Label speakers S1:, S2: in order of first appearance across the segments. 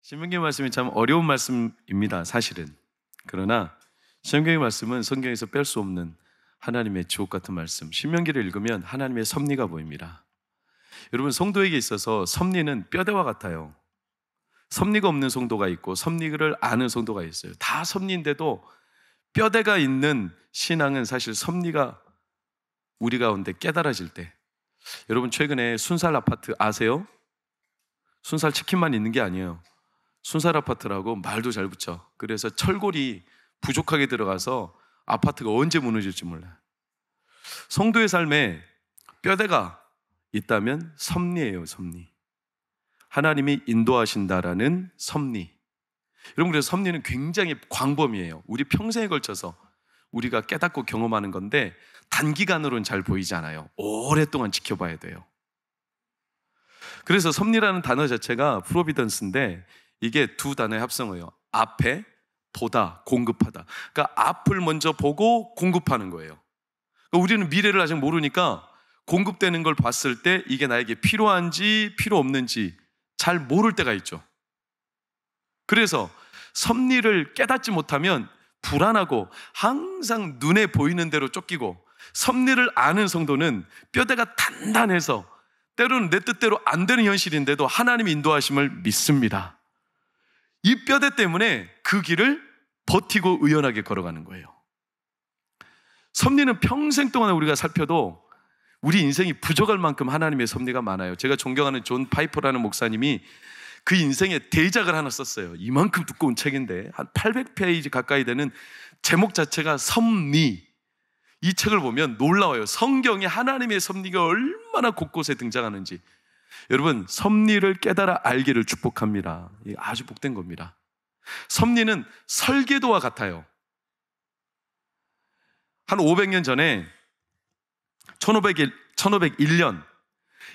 S1: 신명기 말씀이 참 어려운 말씀입니다, 사실은. 그러나 신명기 말씀은 성경에서 뺄 수 없는 하나님의 주옥 같은 말씀. 신명기를 읽으면 하나님의 섭리가 보입니다. 여러분, 성도에게 있어서 섭리는 뼈대와 같아요. 섭리가 없는 성도가 있고 섭리를 아는 성도가 있어요. 다 섭리인데도 뼈대가 있는 신앙은 사실 섭리가 우리 가운데 깨달아질 때. 여러분, 최근에 순살 아파트 아세요? 순살 치킨만 있는 게 아니에요. 순살 아파트라고 말도 잘 붙여. 그래서 철골이 부족하게 들어가서 아파트가 언제 무너질지 몰라요. 성도의 삶에 뼈대가 있다면 섭리예요, 섭리. 하나님이 인도하신다라는 섭리. 여러분, 그래서 섭리는 굉장히 광범위해요. 우리 평생에 걸쳐서 우리가 깨닫고 경험하는 건데 단기간으로는 잘 보이지 않아요. 오랫동안 지켜봐야 돼요. 그래서 섭리라는 단어 자체가 프로비던스인데 이게 두 단어의 합성어예요. 앞에 보다, 공급하다. 그러니까 앞을 먼저 보고 공급하는 거예요. 그러니까 우리는 미래를 아직 모르니까 공급되는 걸 봤을 때 이게 나에게 필요한지 필요 없는지 잘 모를 때가 있죠. 그래서 섭리를 깨닫지 못하면 불안하고 항상 눈에 보이는 대로 쫓기고, 섭리를 아는 성도는 뼈대가 단단해서 때로는 내 뜻대로 안 되는 현실인데도 하나님의 인도하심을 믿습니다. 이 뼈대 때문에 그 길을 버티고 의연하게 걸어가는 거예요. 섭리는 평생 동안 우리가 살펴도 우리 인생이 부족할 만큼 하나님의 섭리가 많아요. 제가 존경하는 존 파이퍼라는 목사님이 그 인생에 대작을 하나 썼어요. 이만큼 두꺼운 책인데 한 800페이지 가까이 되는 제목 자체가 섭리. 이 책을 보면 놀라워요. 성경에 하나님의 섭리가 얼마나 곳곳에 등장하는지. 여러분, 섭리를 깨달아 알기를 축복합니다. 이게 아주 복된 겁니다. 섭리는 설계도와 같아요. 한 500년 전에 1501년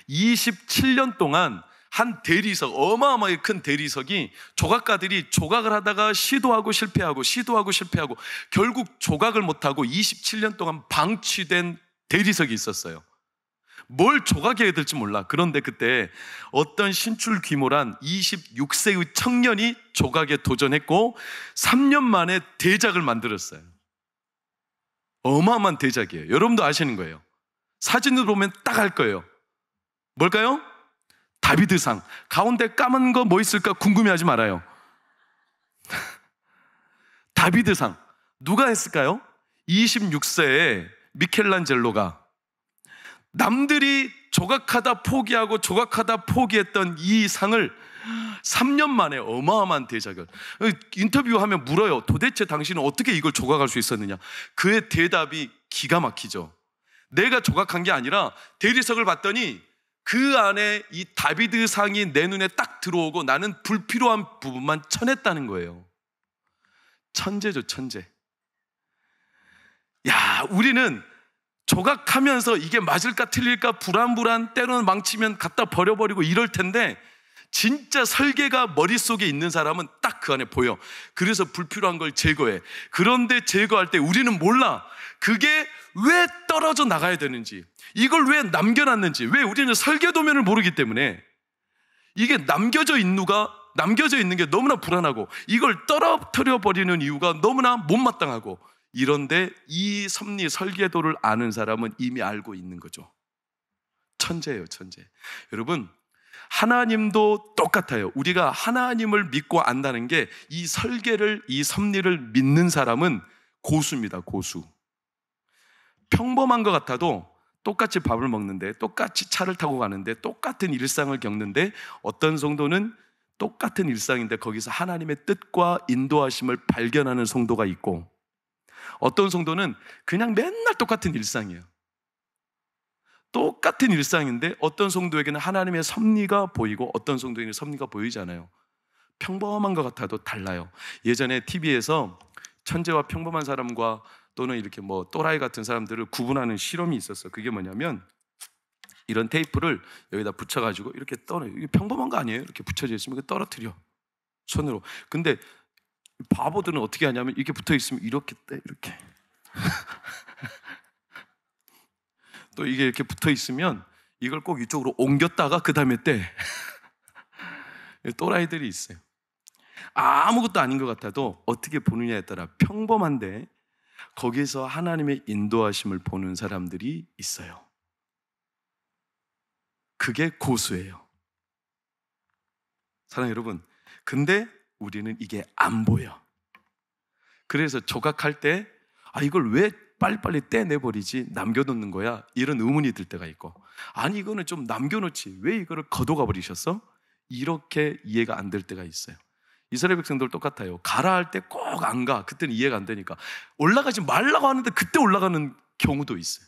S1: 27년 동안 한 대리석, 어마어마하게 큰 대리석이 조각가들이 조각을 하다가 시도하고 실패하고 결국 조각을 못하고 27년 동안 방치된 대리석이 있었어요. 뭘 조각해야 될지 몰라. 그런데 그때 어떤 신출귀몰한 26세의 청년이 조각에 도전했고 3년 만에 대작을 만들었어요. 어마어마한 대작이에요. 여러분도 아시는 거예요. 사진으로 보면 딱 알 거예요. 뭘까요? 다비드상. 가운데 까만 거 뭐 있을까 궁금해하지 말아요. 다비드상. 누가 했을까요? 26세에 미켈란젤로가. 남들이 조각하다 포기했던 이 상을 3년 만에 어마어마한 대작을. 인터뷰하면 물어요. 도대체 당신은 어떻게 이걸 조각할 수 있었느냐? 그의 대답이 기가 막히죠. 내가 조각한 게 아니라 대리석을 봤더니 그 안에 이 다비드상이 내 눈에 딱 들어오고 나는 불필요한 부분만 쳐냈다는 거예요. 천재죠, 천재. 야, 우리는 조각하면서 이게 맞을까 틀릴까 불안, 때로는 망치면 갖다 버려버리고 이럴 텐데 진짜 설계가 머릿속에 있는 사람은 딱 그 안에 보여. 그래서 불필요한 걸 제거해. 그런데 제거할 때 우리는 몰라. 그게 왜 떨어져 나가야 되는지, 이걸 왜 남겨놨는지. 왜? 우리는 설계도면을 모르기 때문에. 이게 남겨져 있는 게 너무나 불안하고 이걸 떨어뜨려 버리는 이유가 너무나 못마땅하고, 이런데 이 섭리 설계도를 아는 사람은 이미 알고 있는 거죠. 천재예요, 천재. 여러분, 하나님도 똑같아요. 우리가 하나님을 믿고 안다는 게 이 설계를, 이 섭리를 믿는 사람은 고수입니다, 고수. 평범한 것 같아도 똑같이 밥을 먹는데, 똑같이 차를 타고 가는데, 똑같은 일상을 겪는데, 어떤 성도는 똑같은 일상인데 거기서 하나님의 뜻과 인도하심을 발견하는 성도가 있고, 어떤 성도는 그냥 맨날 똑같은 일상이에요. 똑같은 일상인데 어떤 성도에게는 하나님의 섭리가 보이고 어떤 성도에게는 섭리가 보이지 않아요. 평범한 것 같아도 달라요. 예전에 TV에서 천재와 평범한 사람과 또는 이렇게 뭐 또라이 같은 사람들을 구분하는 실험이 있었어요. 그게 뭐냐면 이런 테이프를 여기다 붙여가지고 이렇게 떨어요. 이게 평범한 거 아니에요? 이렇게 붙여져 있으면 이렇게 떨어뜨려, 손으로. 근데 바보들은 어떻게 하냐면 이렇게 붙어 있으면 이렇게 떼, 이렇게. 또 이게 이렇게 붙어 있으면 이걸 꼭 이쪽으로 옮겼다가 그 다음에 떼. 또라이들이 있어요. 아무것도 아닌 것 같아도 어떻게 보느냐에 따라 평범한데 거기에서 하나님의 인도하심을 보는 사람들이 있어요. 그게 고수예요. 사랑하는 여러분, 근데 우리는 이게 안 보여. 그래서 조각할 때 이걸 왜 빨리빨리 떼내버리지? 남겨놓는 거야? 이런 의문이 들 때가 있고, 아니 이거는 좀 남겨놓지 왜 이거를 걷어가 버리셨어? 이렇게 이해가 안 될 때가 있어요. 이스라엘 백성들 똑같아요. 가라 할 때 꼭 안 가. 그때는 이해가 안 되니까 올라가지 말라고 하는데 그때 올라가는 경우도 있어요.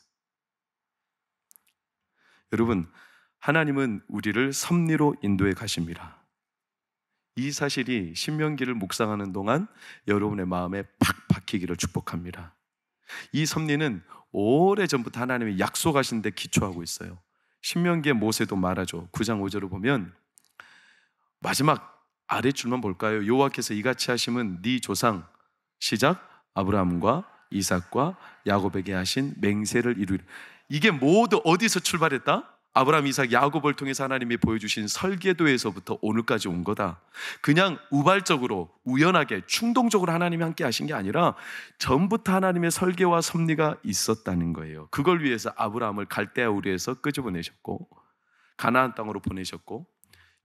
S1: 여러분, 하나님은 우리를 섭리로 인도해 가십니다. 이 사실이 신명기를 묵상하는 동안 여러분의 마음에 팍 박히기를 축복합니다. 이 섭리는 오래전부터 하나님이 약속하신 데 기초하고 있어요. 신명기의 모세도 말하죠. 9장 5절을 보면 마지막 아랫줄만 볼까요? 여호와께서 이같이 하심은 네 조상 시작 아브라함과 이삭과 야곱에게 하신 맹세를 이루리라. 이게 모두 어디서 출발했다? 아브라함, 이삭, 야곱을 통해서 하나님이 보여주신 설계도에서부터 오늘까지 온 거다. 그냥 우발적으로 우연하게 충동적으로 하나님이 함께 하신 게 아니라 전부터 하나님의 설계와 섭리가 있었다는 거예요. 그걸 위해서 아브라함을 갈대아 우르에서 끄집어내셨고 가나안 땅으로 보내셨고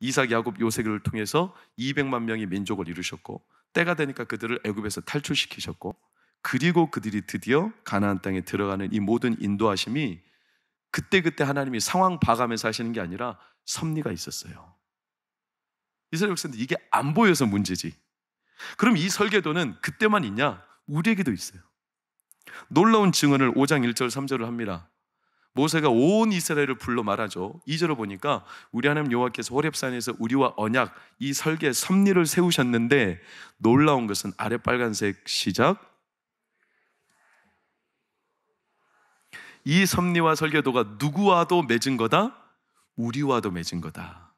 S1: 이삭, 야곱, 요셉을 통해서 200만 명의 민족을 이루셨고 때가 되니까 그들을 애굽에서 탈출시키셨고 그리고 그들이 드디어 가나안 땅에 들어가는 이 모든 인도하심이 그때 하나님이 상황 봐가면서 하시는 게 아니라 섭리가 있었어요. 이스라엘 백성들 이게 안 보여서 문제지. 그럼 이 설계도는 그때만 있냐? 우리에게도 있어요. 놀라운 증언을 5장 1절 3절을 합니다. 모세가 온 이스라엘을 불러 말하죠. 2절을 보니까 우리 하나님 여호와께서 호렙산에서 우리와 언약, 이 설계 섭리를 세우셨는데 놀라운 것은 아래 빨간색 시작, 이 섭리와 설계도가 누구와도 맺은 거다? 우리와도 맺은 거다.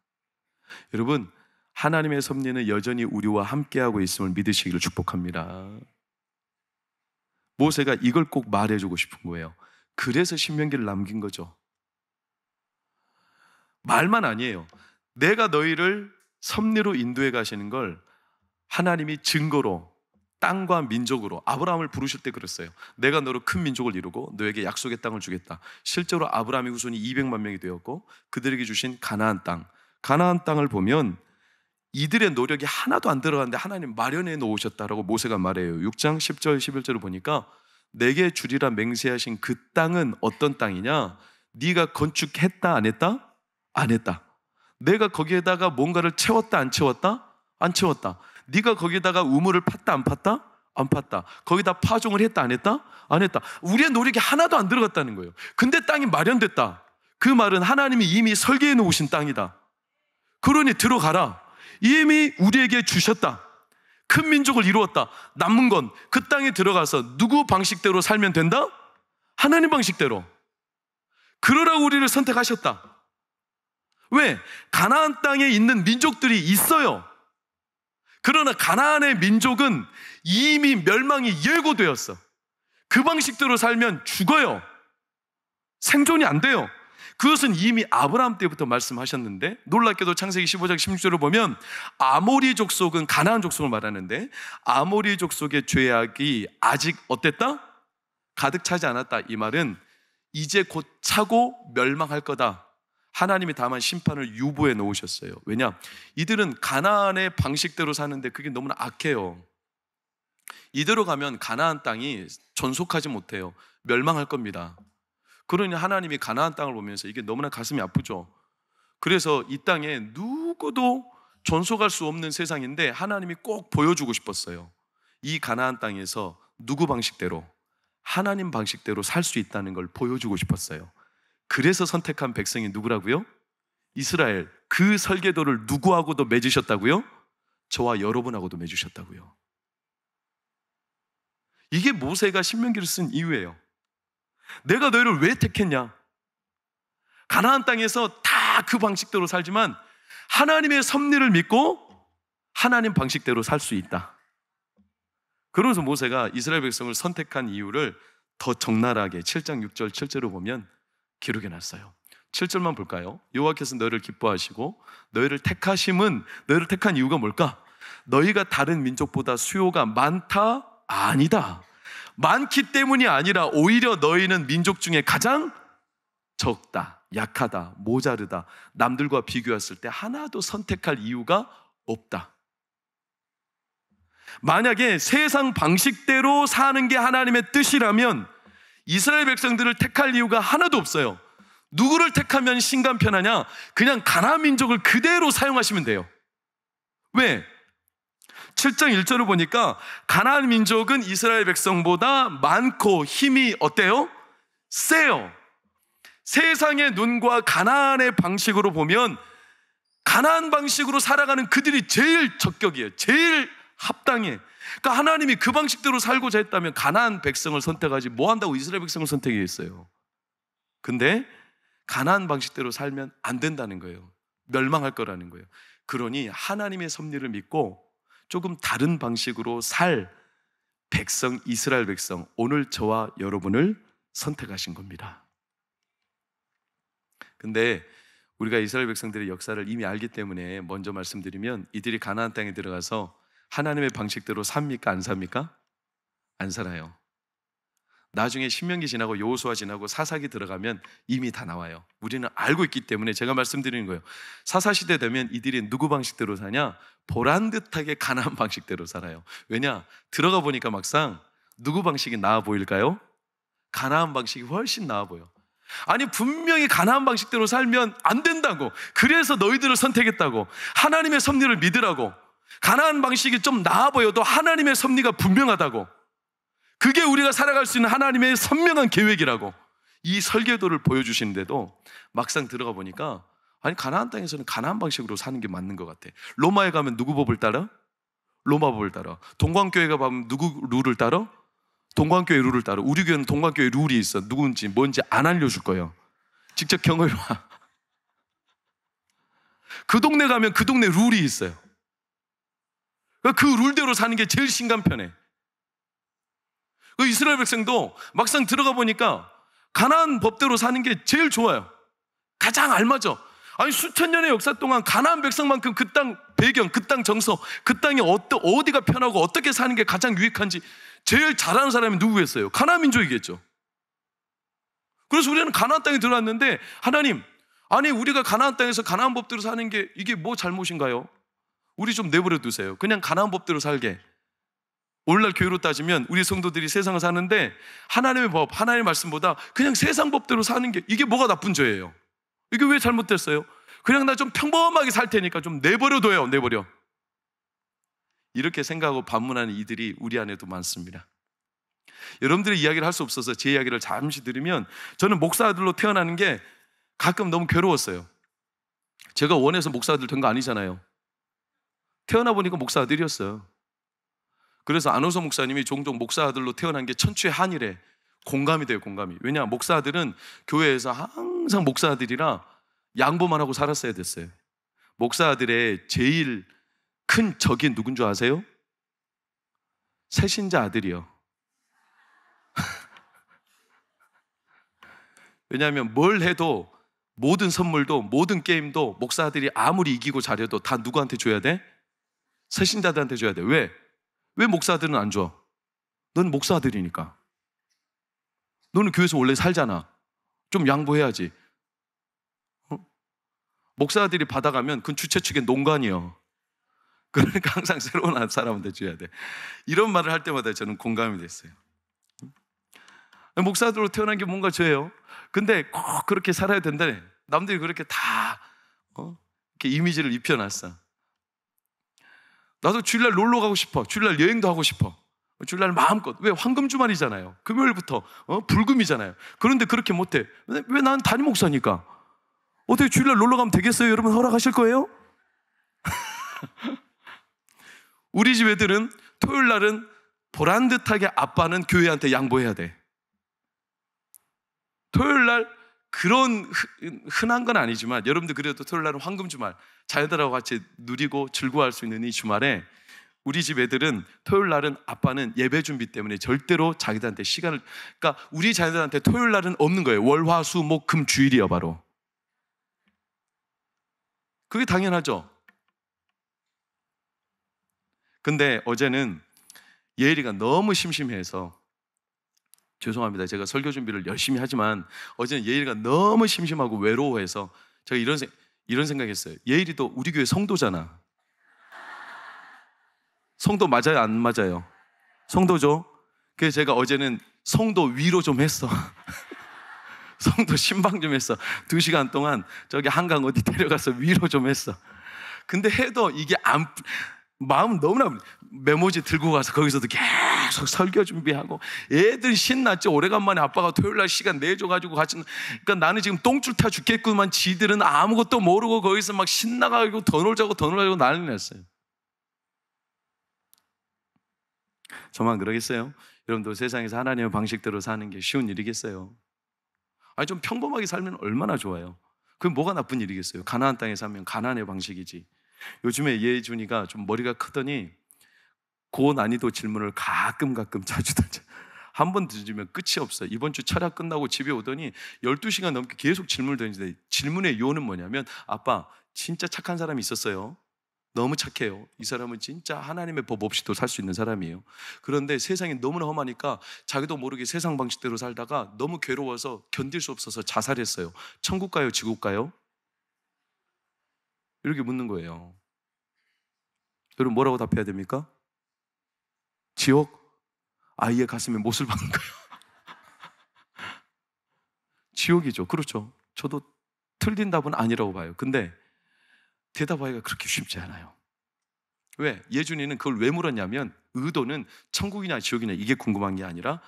S1: 여러분, 하나님의 섭리는 여전히 우리와 함께하고 있음을 믿으시기를 축복합니다. 모세가 이걸 꼭 말해주고 싶은 거예요. 그래서 신명기를 남긴 거죠. 말만 아니에요. 내가 너희를 섭리로 인도해 가시는 걸 하나님이 증거로 땅과 민족으로 아브라함을 부르실 때 그랬어요. 내가 너로 큰 민족을 이루고 너에게 약속의 땅을 주겠다. 실제로 아브라함의 후손이 200만 명이 되었고 그들에게 주신 가나안 땅을 보면 이들의 노력이 하나도 안 들어갔는데 하나님 마련해 놓으셨다라고 모세가 말해요. 6장 10절 11절을 보니까 내게 주리라 맹세하신 그 땅은 어떤 땅이냐? 네가 건축했다 안 했다? 안 했다. 내가 거기에다가 뭔가를 채웠다 안 채웠다? 안 채웠다. 네가 거기에다가 우물을 팠다 안 팠다? 안 팠다. 거기다 파종을 했다 안 했다? 안 했다. 우리의 노력이 하나도 안 들어갔다는 거예요. 근데 땅이 마련됐다. 그 말은 하나님이 이미 설계해 놓으신 땅이다. 그러니 들어가라. 이미 우리에게 주셨다. 큰 민족을 이루었다. 남은 건 그 땅에 들어가서 누구 방식대로 살면 된다? 하나님 방식대로. 그러라고 우리를 선택하셨다. 왜? 가나안 땅에 있는 민족들이 있어요. 그러나 가나안의 민족은 이미 멸망이 예고되었어. 그 방식대로 살면 죽어요. 생존이 안 돼요. 그것은 이미 아브라함 때부터 말씀하셨는데, 놀랍게도 창세기 15장 16절을 보면 아모리 족속은 가나안 족속을 말하는데 아모리 족속의 죄악이 아직 어땠다? 가득 차지 않았다. 이 말은 이제 곧 차고 멸망할 거다. 하나님이 다만 심판을 유보해 놓으셨어요. 왜냐? 이들은 가나안의 방식대로 사는데 그게 너무나 악해요. 이대로 가면 가나안 땅이 존속하지 못해요. 멸망할 겁니다. 그러니 하나님이 가나안 땅을 보면서 이게 너무나 가슴이 아프죠. 그래서 이 땅에 누구도 존속할 수 없는 세상인데 하나님이 꼭 보여주고 싶었어요. 이 가나안 땅에서 누구 방식대로? 하나님 방식대로 살 수 있다는 걸 보여주고 싶었어요. 그래서 선택한 백성이 누구라고요? 이스라엘. 그 설계도를 누구하고도 맺으셨다고요? 저와 여러분하고도 맺으셨다고요. 이게 모세가 신명기를 쓴 이유예요. 내가 너희를 왜 택했냐? 가나안 땅에서 다 그 방식대로 살지만 하나님의 섭리를 믿고 하나님 방식대로 살 수 있다. 그러면서 모세가 이스라엘 백성을 선택한 이유를 더 적나라하게 7장 6절 7절을 보면 기록해 놨어요. 7절만 볼까요? 여호와께서 너희를 기뻐하시고 너희를 택하심은, 너희를 택한 이유가 뭘까? 너희가 다른 민족보다 수요가 많다? 아니다. 많기 때문이 아니라 오히려 너희는 민족 중에 가장 적다, 약하다, 모자르다. 남들과 비교했을 때 하나도 선택할 이유가 없다. 만약에 세상 방식대로 사는 게 하나님의 뜻이라면 이스라엘 백성들을 택할 이유가 하나도 없어요. 누구를 택하면 신간 편하냐? 그냥 가나안 민족을 그대로 사용하시면 돼요. 왜? 7장 1절을 보니까 가나안 민족은 이스라엘 백성보다 많고 힘이 어때요? 세요. 세상의 눈과 가나안의 방식으로 보면 가나안 방식으로 살아가는 그들이 제일 적격이에요. 제일 합당해. 그러니까 하나님이 그 방식대로 살고자 했다면 가나안 백성을 선택하지 뭐 한다고 이스라엘 백성을 선택했어요. 근데 가나안 방식대로 살면 안 된다는 거예요. 멸망할 거라는 거예요. 그러니 하나님의 섭리를 믿고 조금 다른 방식으로 살 백성, 이스라엘 백성, 오늘 저와 여러분을 선택하신 겁니다. 근데 우리가 이스라엘 백성들의 역사를 이미 알기 때문에 먼저 말씀드리면 이들이 가나안 땅에 들어가서 하나님의 방식대로 삽니까? 안 삽니까? 안 살아요. 나중에 신명기 지나고 여호수아 지나고 사사기 들어가면 이미 다 나와요. 우리는 알고 있기 때문에 제가 말씀드리는 거예요. 사사시대 되면 이들이 누구 방식대로 사냐? 보란듯하게 가나안 방식대로 살아요. 왜냐? 들어가 보니까 막상 누구 방식이 나아 보일까요? 가나안 방식이 훨씬 나아 보여. 아니 분명히 가나안 방식대로 살면 안 된다고, 그래서 너희들을 선택했다고, 하나님의 섭리를 믿으라고, 가나안 방식이 좀 나아 보여도 하나님의 섭리가 분명하다고, 그게 우리가 살아갈 수 있는 하나님의 선명한 계획이라고 이 설계도를 보여주시는데도 막상 들어가 보니까 아니 가나안 땅에서는 가나안 방식으로 사는 게 맞는 것 같아. 로마에 가면 누구 법을 따라? 로마 법을 따라. 동광교회가 가면 누구 룰을 따라? 동광교회 룰을 따라. 우리 교회는 동광교회 룰이 있어. 누군지 뭔지 안 알려줄 거예요. 직접 경험해봐. 그 동네 가면 그 동네 룰이 있어요. 그 룰대로 사는 게 제일 신간편해. 그 이스라엘 백성도 막상 들어가 보니까 가나안 법대로 사는 게 제일 좋아요. 가장 알맞아. 아니 수천 년의 역사 동안 가나안 백성만큼 그 땅 배경, 그 땅 정서, 그 땅이 어디가 편하고 어떻게 사는 게 가장 유익한지 제일 잘하는 사람이 누구겠어요? 가나안 민족이겠죠. 그래서 우리는 가나안 땅에 들어왔는데 하나님, 아니 우리가 가나안 땅에서 가나안 법대로 사는 게 이게 뭐 잘못인가요? 우리 좀 내버려 두세요. 그냥 가나안 법대로 살게. 오늘날 교회로 따지면 우리 성도들이 세상을 사는데 하나님의 법, 하나님의 말씀보다 그냥 세상 법대로 사는 게 이게 뭐가 나쁜 죄예요? 이게 왜 잘못됐어요? 그냥 나 좀 평범하게 살 테니까 좀 내버려둬요. 내버려. 이렇게 생각하고 반문하는 이들이 우리 안에도 많습니다. 여러분들의 이야기를 할 수 없어서 제 이야기를 잠시 들으면 저는 목사 아들로 태어나는 게 가끔 너무 괴로웠어요. 제가 원해서 목사 아들 된 거 아니잖아요. 태어나 보니까 목사 아들이었어요. 그래서 안호서 목사님이 종종 목사 아들로 태어난 게 천추의 한이래. 공감이 돼요, 공감이. 왜냐, 목사 아들은 교회에서 항상 목사 아들이라 양보만 하고 살았어야 됐어요. 목사 아들의 제일 큰 적이 누군 줄 아세요? 새신자 아들이요. 왜냐하면 뭘 해도 모든 선물도 모든 게임도 목사 아들이 아무리 이기고 잘해도 다 누구한테 줘야 돼? 새신자들한테 줘야 돼. 왜? 왜 목사 아들은 안 줘? 넌 목사 아들이니까. 너는 교회에서 원래 살잖아. 좀 양보해야지. 목사 아들이 받아가면 그건 주최 측의 농간이요. 그러니까 항상 새로운 사람한테 줘야 돼. 이런 말을 할 때마다 저는 공감이 됐어요. 목사 아들로 태어난 게 뭔가 죄예요. 근데 꼭 그렇게 살아야 된다네. 남들이 그렇게 다 이렇게 이미지를 입혀놨어. 나도 주일날 놀러 가고 싶어. 주일날 여행도 하고 싶어. 주일날 마음껏. 왜? 황금 주말이잖아요. 금요일부터 불금이잖아요. 그런데 그렇게 못해. 왜? 난 담임 목사니까. 어떻게 주일날 놀러 가면 되겠어요? 여러분 허락하실 거예요? 우리 집 애들은 토요일날은 보란듯하게 아빠는 교회한테 양보해야 돼. 토요일날 그런 흔한 건 아니지만 여러분들 그래도 토요일날은 황금 주말 자녀들하고 같이 누리고 즐거워할 수 있는 이 주말에 우리 집 애들은 토요일날은 아빠는 예배 준비 때문에 절대로 자기들한테 시간을, 그러니까 우리 자녀들한테 토요일날은 없는 거예요. 월, 화, 수, 목, 금, 주일이요 바로. 그게 당연하죠. 근데 어제는 예일이가 너무 심심해서, 죄송합니다. 제가 설교 준비를 열심히 하지만 어제는 예일이가 너무 심심하고 외로워해서 제가 이런 생각했어요. 예일이도 우리 교회 성도잖아. 성도 맞아요? 안 맞아요? 성도죠? 그래서 제가 어제는 성도 위로 좀 했어. 성도 신방 좀 했어. 2시간 동안 저기 한강 어디 데려가서 위로 좀 했어. 근데 해도 이게 마음 너무나, 메모지 들고 가서 거기서도 계속 설교 준비하고, 애들 신났죠. 오래간만에 아빠가 토요일날 시간 내줘가지고 같이. 그러니까 나는 지금 똥줄 타 죽겠구만. 지들은 아무것도 모르고 거기서 막 신나가지고 더 놀자고 난리 났어요. 저만 그러겠어요? 여러분도 세상에서 하나님의 방식대로 사는 게 쉬운 일이겠어요? 아니, 좀 평범하게 살면 얼마나 좋아요. 그게 뭐가 나쁜 일이겠어요? 가나안 땅에 살면 가나안의 방식이지. 요즘에 예준이가 좀 머리가 크더니 고난이도 질문을 가끔 자주 던져. 한 번 던지면 끝이 없어요. 이번 주 철학 끝나고 집에 오더니 12시간 넘게 계속 질문을 던지는데, 질문의 요는 뭐냐면, 아빠 진짜 착한 사람이 있었어요. 너무 착해요. 이 사람은 진짜 하나님의 법 없이도 살 수 있는 사람이에요. 그런데 세상이 너무나 험하니까 자기도 모르게 세상 방식대로 살다가 너무 괴로워서 견딜 수 없어서 자살했어요. 천국 가요? 지옥 가요? 이렇게 묻는 거예요. 여러분 뭐라고 답해야 됩니까? 지옥? 아이의 가슴에 못을 박는 거예요. 지옥이죠. 그렇죠. 저도 틀린 답은 아니라고 봐요. 근데 대답하기가 그렇게 쉽지 않아요. 왜? 예준이는 그걸 왜 물었냐면, 의도는 천국이냐 지옥이냐 이게 궁금한 게 아니라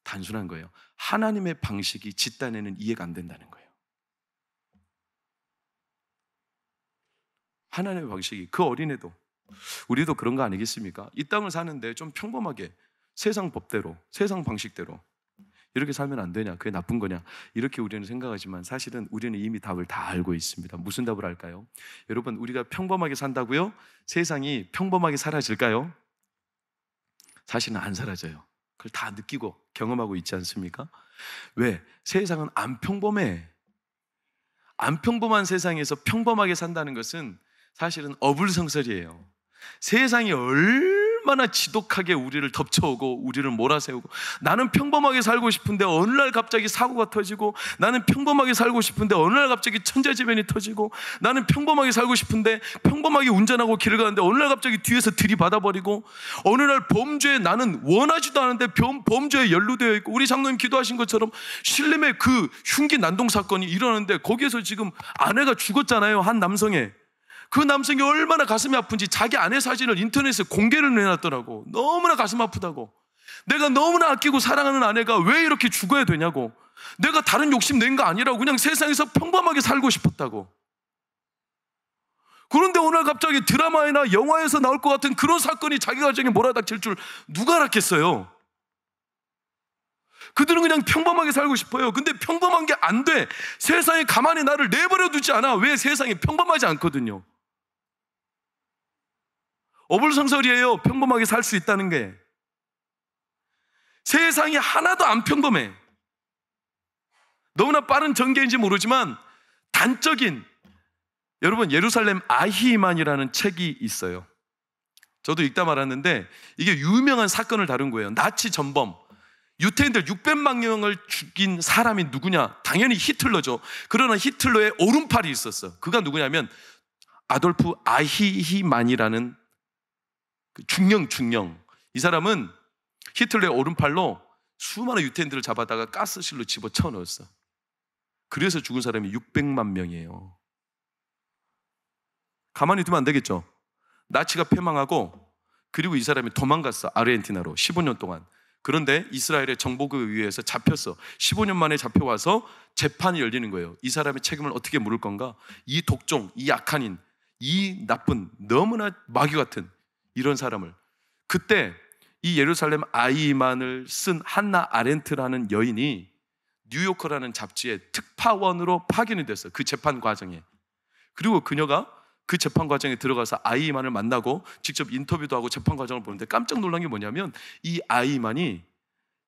S1: 단순한 거예요. 하나님의 방식이 지 딴에는 이해가 안 된다는 거예요. 하나님의 방식이, 그 어린애도, 우리도 그런 거 아니겠습니까? 이 땅을 사는데 좀 평범하게 세상 법대로, 세상 방식대로 이렇게 살면 안 되냐? 그게 나쁜 거냐? 이렇게 우리는 생각하지만 사실은 우리는 이미 답을 다 알고 있습니다. 무슨 답을 알까요? 여러분, 우리가 평범하게 산다고요? 세상이 평범하게 사라질까요? 사실은 안 사라져요. 그걸 다 느끼고 경험하고 있지 않습니까? 왜? 세상은 안 평범해. 안 평범한 세상에서 평범하게 산다는 것은 사실은 어불성설이에요. 세상이 얼마나 지독하게 우리를 덮쳐오고 우리를 몰아세우고, 나는 평범하게 살고 싶은데 어느 날 갑자기 사고가 터지고, 나는 평범하게 살고 싶은데 어느 날 갑자기 천재지변이 터지고, 나는 평범하게 살고 싶은데 평범하게 운전하고 길을 가는데 어느 날 갑자기 뒤에서 들이받아버리고, 어느 날 범죄에 나는 원하지도 않은데 범죄에 연루되어 있고, 우리 장로님 기도하신 것처럼 신림의 그 흉기 난동 사건이 일어나는데 거기에서 지금 아내가 죽었잖아요. 한 남성의. 그 남성이 얼마나 가슴이 아픈지 자기 아내 사진을 인터넷에 공개를 해놨더라고. 너무나 가슴 아프다고. 내가 너무나 아끼고 사랑하는 아내가 왜 이렇게 죽어야 되냐고. 내가 다른 욕심 낸 거 아니라고 그냥 세상에서 평범하게 살고 싶었다고. 그런데 오늘 갑자기 드라마나 영화에서 나올 것 같은 그런 사건이 자기 가정에 몰아닥칠 줄 누가 알았겠어요? 그들은 그냥 평범하게 살고 싶어요. 근데 평범한 게 안 돼. 세상에 가만히 나를 내버려 두지 않아. 왜? 세상이 평범하지 않거든요. 어불성설이에요. 평범하게 살 수 있다는 게. 세상이 하나도 안 평범해. 너무나 빠른 전개인지 모르지만 단적인, 여러분 예루살렘 아히만이라는 책이 있어요. 저도 읽다 말았는데 이게 유명한 사건을 다룬 거예요. 나치 전범, 유태인들 600만 명을 죽인 사람이 누구냐? 당연히 히틀러죠. 그러나 히틀러의 오른팔이 있었어. 그가 누구냐면 아돌프 아히히만이라는 중령. 이 사람은 히틀러의 오른팔로 수많은 유태인들을 잡아다가 가스실로 집어쳐 넣었어. 그래서 죽은 사람이 600만 명이에요. 가만히 두면 안 되겠죠. 나치가 패망하고, 그리고 이 사람이 도망갔어. 아르헨티나로 15년 동안. 그런데 이스라엘의 정복에 의해서 잡혔어. 15년 만에 잡혀와서 재판이 열리는 거예요. 이 사람의 책임을 어떻게 물을 건가? 이 독종, 이 악한인, 이 나쁜, 너무나 마귀 같은 이런 사람을. 그때 이 예루살렘 아이만을 쓴 한나 아렌트라는 여인이 뉴요커라는 잡지에 특파원으로 파견이 됐어요. 그 재판 과정에. 그리고 그녀가 그 재판 과정에 들어가서 아이만을 만나고 직접 인터뷰도 하고 재판 과정을 보는데 깜짝 놀란 게 뭐냐면, 이 아이만이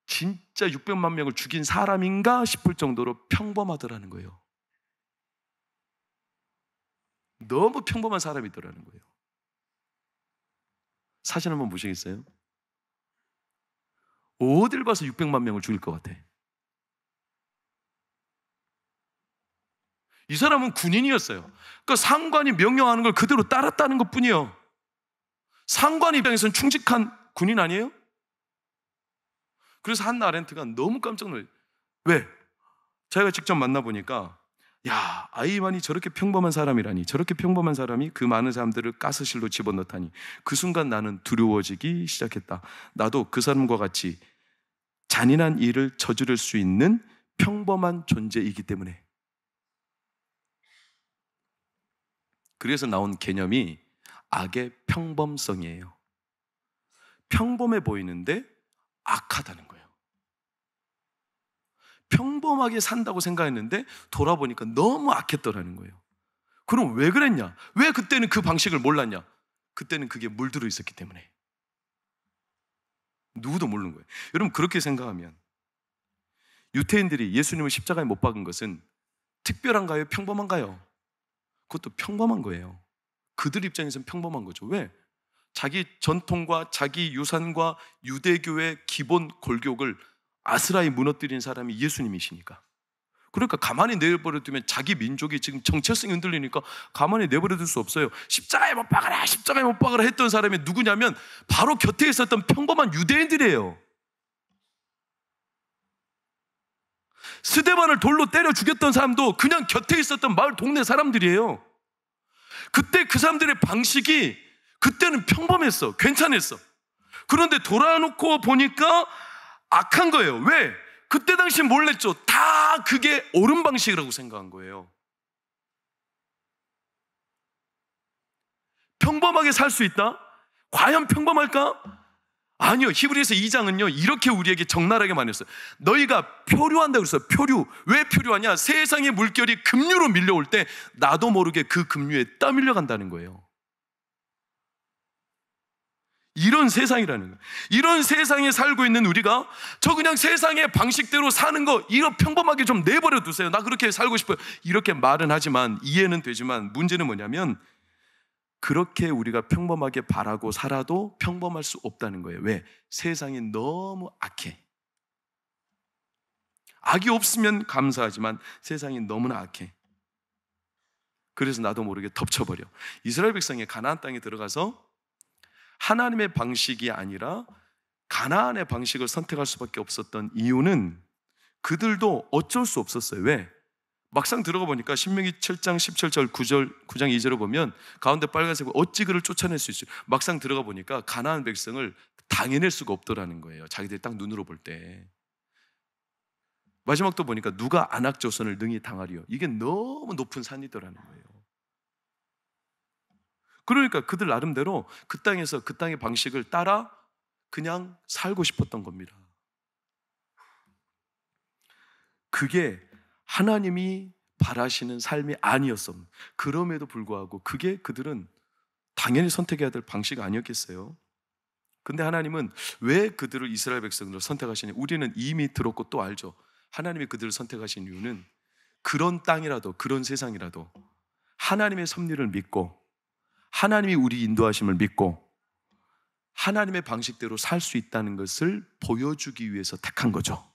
S1: 진짜 600만 명을 죽인 사람인가 싶을 정도로 평범하더라는 거예요. 너무 평범한 사람이더라는 거예요. 사진 한번 보시겠어요? 어딜 봐서 600만 명을 죽일 것 같아. 이 사람은 군인이었어요. 그러니까 상관이 명령하는 걸 그대로 따랐다는 것뿐이에요. 상관 입장에서는 충직한 군인 아니에요? 그래서 한나 아렌트가 너무 깜짝 놀라요. 왜? 자기가 직접 만나보니까 야, 아이만이 저렇게 평범한 사람이라니, 저렇게 평범한 사람이 그 많은 사람들을 가스실로 집어넣다니, 그 순간 나는 두려워지기 시작했다. 나도 그 사람과 같이 잔인한 일을 저지를 수 있는 평범한 존재이기 때문에. 그래서 나온 개념이 악의 평범성이에요. 평범해 보이는데 악하다는 거예요. 평범하게 산다고 생각했는데 돌아보니까 너무 악했더라는 거예요. 그럼 왜 그랬냐? 왜 그때는 그 방식을 몰랐냐? 그때는 그게 물들어 있었기 때문에. 누구도 모르는 거예요. 여러분, 그렇게 생각하면 유태인들이 예수님을 십자가에 못 박은 것은 특별한가요? 평범한가요? 그것도 평범한 거예요. 그들 입장에서는 평범한 거죠. 왜? 자기 전통과 자기 유산과 유대교의 기본 골격을 아스라이 무너뜨린 사람이 예수님이시니까. 그러니까 가만히 내버려두면 자기 민족이 지금 정체성이 흔들리니까 가만히 내버려둘 수 없어요. 십자가에 못 박아라, 십자가에 못 박아라 했던 사람이 누구냐면 바로 곁에 있었던 평범한 유대인들이에요. 스데반을 돌로 때려 죽였던 사람도 그냥 곁에 있었던 마을 동네 사람들이에요. 그때 그 사람들의 방식이 그때는 평범했어. 괜찮았어. 그런데 돌아놓고 보니까 악한 거예요. 왜? 그때 당시 몰랐죠. 다 그게 옳은 방식이라고 생각한 거예요. 평범하게 살 수 있다? 과연 평범할까? 아니요. 히브리서 2장은요 이렇게 우리에게 적나라하게 말했어요. 너희가 표류한다고 그랬어요. 표류. 왜 표류하냐? 세상의 물결이 급류로 밀려올 때 나도 모르게 그 급류에 떠밀려 간다는 거예요. 이런 세상이라는 거예요. 이런 세상에 살고 있는 우리가 저 그냥 세상의 방식대로 사는 거 이거 평범하게 좀 내버려 두세요. 나 그렇게 살고 싶어요. 이렇게 말은 하지만 이해는 되지만 문제는 뭐냐면 그렇게 우리가 평범하게 바라고 살아도 평범할 수 없다는 거예요. 왜? 세상이 너무 악해. 악이 없으면 감사하지만 세상이 너무나 악해. 그래서 나도 모르게 덮쳐버려. 이스라엘 백성이 가나안 땅에 들어가서 하나님의 방식이 아니라 가나안의 방식을 선택할 수밖에 없었던 이유는 그들도 어쩔 수 없었어요. 왜? 막상 들어가 보니까 신명기 7장 17절 9장 2절을 보면 가운데 빨간색으로 어찌 그를 쫓아낼 수 있어요. 막상 들어가 보니까 가나안 백성을 당해낼 수가 없더라는 거예요. 자기들이 딱 눈으로 볼 때. 마지막도 보니까 누가 안악조선을 능히 당하리요. 이게 너무 높은 산이더라는 거예요. 그러니까 그들 나름대로 그 땅에서 그 땅의 방식을 따라 그냥 살고 싶었던 겁니다. 그게 하나님이 바라시는 삶이 아니었어. 그럼에도 불구하고 그게 그들은 당연히 선택해야 될 방식이 아니었겠어요. 근데 하나님은 왜 그들을 이스라엘 백성으로 선택하시냐? 우리는 이미 들었고 또 알죠. 하나님이 그들을 선택하신 이유는 그런 땅이라도 그런 세상이라도 하나님의 섭리를 믿고 하나님이 우리 인도하심을 믿고 하나님의 방식대로 살 수 있다는 것을 보여주기 위해서 택한 거죠.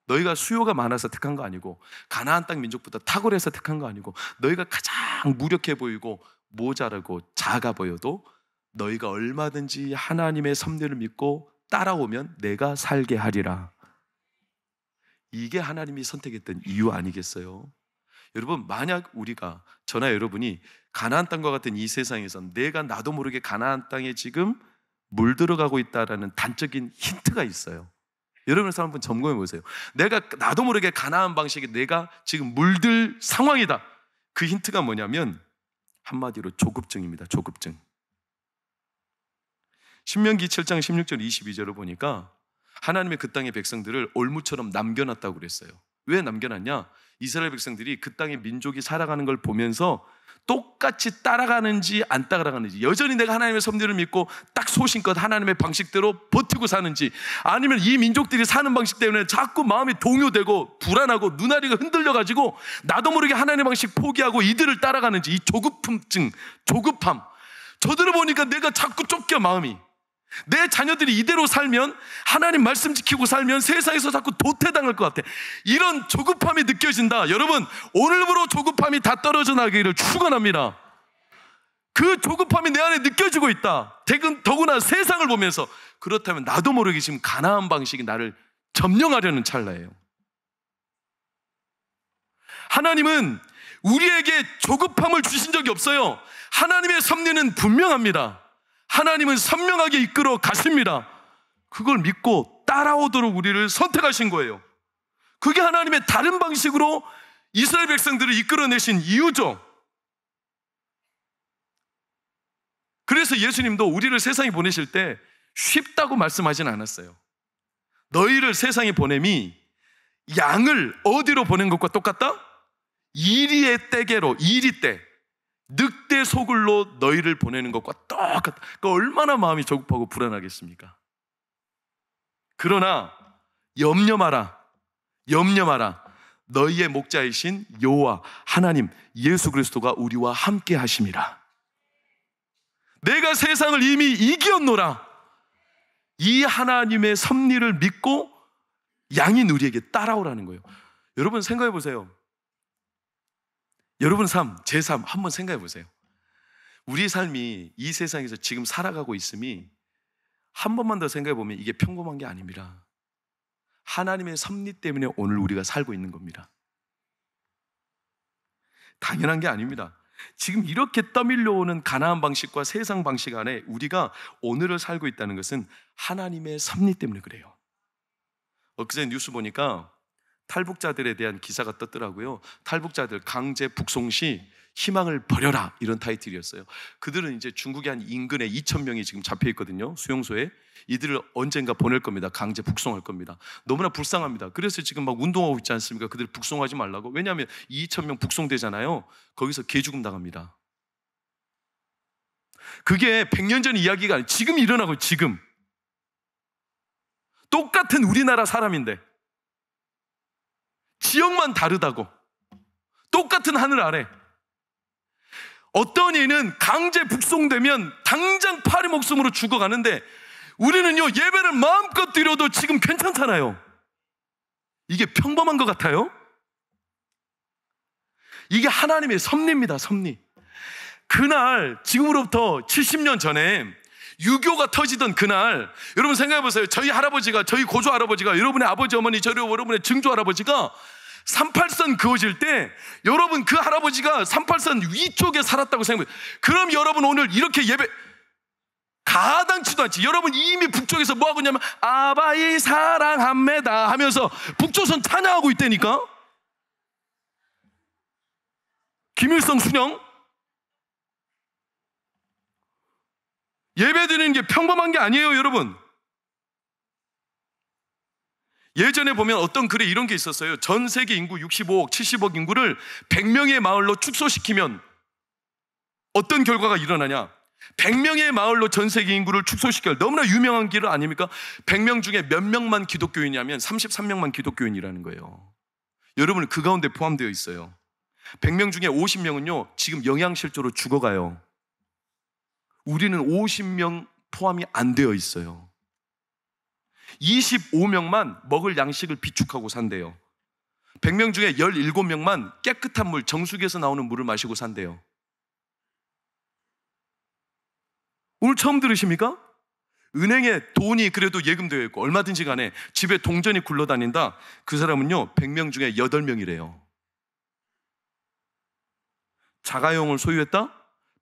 S1: 너희가 수요가 많아서 택한 거 아니고 가나안 땅 민족보다 탁월해서 택한 거 아니고 너희가 가장 무력해 보이고 모자라고 작아 보여도 너희가 얼마든지 하나님의 섭리를 믿고 따라오면 내가 살게 하리라. 이게 하나님이 선택했던 이유 아니겠어요? 여러분, 만약 우리가 저나 여러분이 가나안 땅과 같은 이 세상에서 내가 나도 모르게 가나안 땅에 지금 물들어가고 있다라는 단적인 힌트가 있어요. 여러분의 삶 한번 점검해 보세요. 내가 나도 모르게 가나안 방식에 내가 지금 물들 상황이다. 그 힌트가 뭐냐면 한마디로 조급증입니다. 조급증. 신명기 7장 16절 22절을 보니까 하나님의 그 땅의 백성들을 올무처럼 남겨놨다고 그랬어요. 왜 남겨놨냐? 이스라엘 백성들이 그 땅의 민족이 살아가는 걸 보면서 똑같이 따라가는지 안 따라가는지, 여전히 내가 하나님의 섭리를 믿고 딱 소신껏 하나님의 방식대로 버티고 사는지, 아니면 이 민족들이 사는 방식 때문에 자꾸 마음이 동요되고 불안하고 눈알이가 흔들려가지고 나도 모르게 하나님의 방식 포기하고 이들을 따라가는지, 이 조급증, 조급함 저들어보니까 내가 자꾸 쫓겨 마음이. 내 자녀들이 이대로 살면, 하나님 말씀 지키고 살면 세상에서 자꾸 도태당할 것 같아. 이런 조급함이 느껴진다. 여러분, 오늘부로 조급함이 다 떨어져 나기를 축원합니다. 그 조급함이 내 안에 느껴지고 있다. 더구나 세상을 보면서. 그렇다면 나도 모르게 지금 가나안 방식이 나를 점령하려는 찰나예요. 하나님은 우리에게 조급함을 주신 적이 없어요. 하나님의 섭리는 분명합니다. 하나님은 선명하게 이끌어 가십니다. 그걸 믿고 따라오도록 우리를 선택하신 거예요. 그게 하나님의 다른 방식으로 이스라엘 백성들을 이끌어내신 이유죠. 그래서 예수님도 우리를 세상에 보내실 때 쉽다고 말씀하진 않았어요. 너희를 세상에 보냄이 양을 어디로 보낸 것과 똑같다? 이리의 떼개로, 이리떼, 늑대 소굴로 너희를 보내는 것과 똑같다. 그러니까 얼마나 마음이 조급하고 불안하겠습니까? 그러나 염려 마라. 너희의 목자이신 여호와 하나님 예수 그리스도가 우리와 함께 하심이라. 내가 세상을 이미 이기었노라. 이 하나님의 섭리를 믿고 양인 우리에게 따라오라는 거예요. 여러분 생각해 보세요. 여러분 삶, 제 삶 한번 생각해 보세요. 우리 삶이 이 세상에서 지금 살아가고 있음이 한 번만 더 생각해 보면 이게 평범한 게 아닙니다. 하나님의 섭리 때문에 오늘 우리가 살고 있는 겁니다. 당연한 게 아닙니다. 지금 이렇게 떠밀려오는 가나안 방식과 세상 방식 안에 우리가 오늘을 살고 있다는 것은 하나님의 섭리 때문에 그래요. 엊그제 뉴스 보니까 탈북자들에 대한 기사가 떴더라고요. 탈북자들 강제 북송 시 희망을 버려라, 이런 타이틀이었어요. 그들은 이제 중국의 한 인근에 2,000명이 지금 잡혀 있거든요. 수용소에. 이들을 언젠가 보낼 겁니다. 강제 북송할 겁니다. 너무나 불쌍합니다. 그래서 지금 막 운동하고 있지 않습니까? 그들 북송하지 말라고. 왜냐하면 2,000명 북송되잖아요. 거기서 개죽음 당합니다. 그게 100년 전 이야기가 아니에요. 지금 일어나고, 지금. 똑같은 우리나라 사람인데 지역만 다르다고. 똑같은 하늘 아래. 어떤 이는 강제 북송되면 당장 파리 목숨으로 죽어가는데 우리는요, 예배를 마음껏 드려도 지금 괜찮잖아요. 이게 평범한 것 같아요? 이게 하나님의 섭리입니다. 섭리. 그날, 지금으로부터 70년 전에 유교가 터지던 그날, 여러분 생각해 보세요. 저희 할아버지가, 저희 고조 할아버지가, 여러분의 아버지 어머니, 여러분의 증조 할아버지가 38선 그어질 때 여러분 그 할아버지가 38선 위쪽에 살았다고 생각해요. 그럼 여러분 오늘 이렇게 예배 가당치도 않지. 여러분 이미 북쪽에서 뭐하고 있냐면 아바이 사랑합니다 하면서 북조선 찬양하고 있다니까. 김일성 수령. 예배드리는 게 평범한 게 아니에요, 여러분. 예전에 보면 어떤 글에 이런 게 있었어요. 전 세계 인구 65억, 70억 인구를 100명의 마을로 축소시키면 어떤 결과가 일어나냐? 100명의 마을로 전 세계 인구를 축소시켜요. 너무나 유명한 길 아닙니까? 100명 중에 몇 명만 기독교인이냐면 33명만 기독교인이라는 거예요. 여러분은 그 가운데 포함되어 있어요. 100명 중에 50명은요 지금 영양실조로 죽어가요. 우리는 50명 포함이 안 되어 있어요. 25명만 먹을 양식을 비축하고 산대요. 100명 중에 17명만 깨끗한 물, 정수기에서 나오는 물을 마시고 산대요. 오늘 처음 들으십니까? 은행에 돈이 그래도 예금되어 있고 얼마든지 간에 집에 동전이 굴러다닌다. 그 사람은요 100명 중에 8명이래요. 자가용을 소유했다?